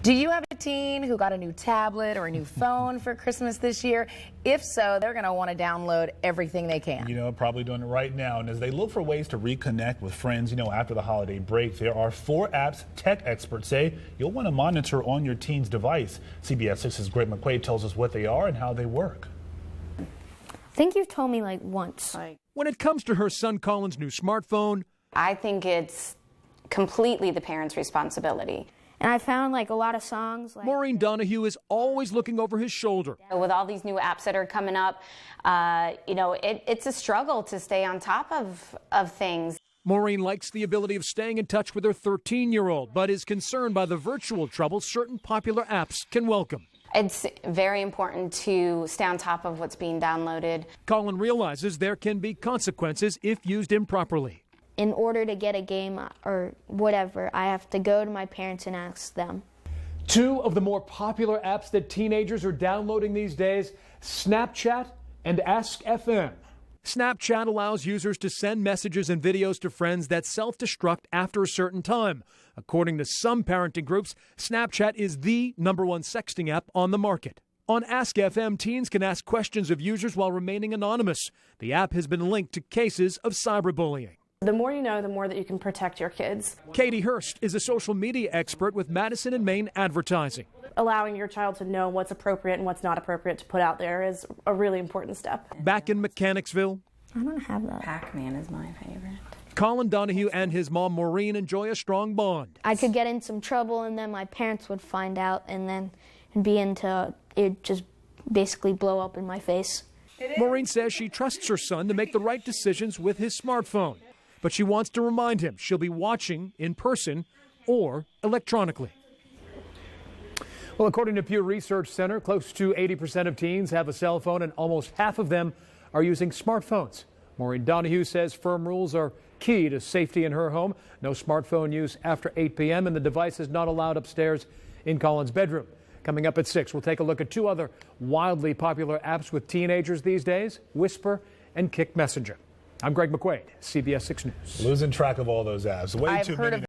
Do you have a teen who got a new tablet or a new phone for Christmas this year? If so, they're going to want to download everything they can. You know, probably doing it right now. And as they look for ways to reconnect with friends, after the holiday break, there are 4 apps tech experts say you'll want to monitor on your teen's device. CBS 6's Greg McQuaid tells us what they are and how they work. I think you've told me like once. When it comes to her son Colin's new smartphone, I think it's completely the parent's responsibility. And I found like a lot of songs. Maureen Donahue is always looking over his shoulder. With all these new apps that are coming up, it's a struggle to stay on top of things. Maureen likes the ability of staying in touch with her 13-year-old, but is concerned by the virtual trouble certain popular apps can welcome. It's very important to stay on top of what's being downloaded. Colin realizes there can be consequences if used improperly. In order to get a game or whatever, I have to go to my parents and ask them. 2 of the more popular apps that teenagers are downloading these days, Snapchat and Ask FM. Snapchat allows users to send messages and videos to friends that self-destruct after a certain time. According to some parenting groups, Snapchat is the #1 sexting app on the market. On Ask FM, teens can ask questions of users while remaining anonymous. The app has been linked to cases of cyberbullying. The more you know, the more that you can protect your kids. Katie Hurst is a social media expert with Madison+Main Advertising. Allowing your child to know what's appropriate and what's not appropriate to put out there is a really important step. Back in Mechanicsville, I don't have that. Pac-Man is my favorite. Colin Donahue and his mom Maureen enjoy a strong bond. I could get in some trouble and then my parents would find out and then it'd just basically blow up in my face. Maureen says she trusts her son to make the right decisions with his smartphone. But she wants to remind him she'll be watching in person or electronically. Well, according to Pew Research Center, close to 80% of teens have a cell phone and almost half of them are using smartphones. Maureen Donahue says firm rules are key to safety in her home. No smartphone use after 8 p.m. and the device is not allowed upstairs in Colin's bedroom. Coming up at 6, we'll take a look at 2 other wildly popular apps with teenagers these days, Whisper and Kick Messenger. I'm Greg McQuaid, CBS 6 News. Losing track of all those apps. Way too many.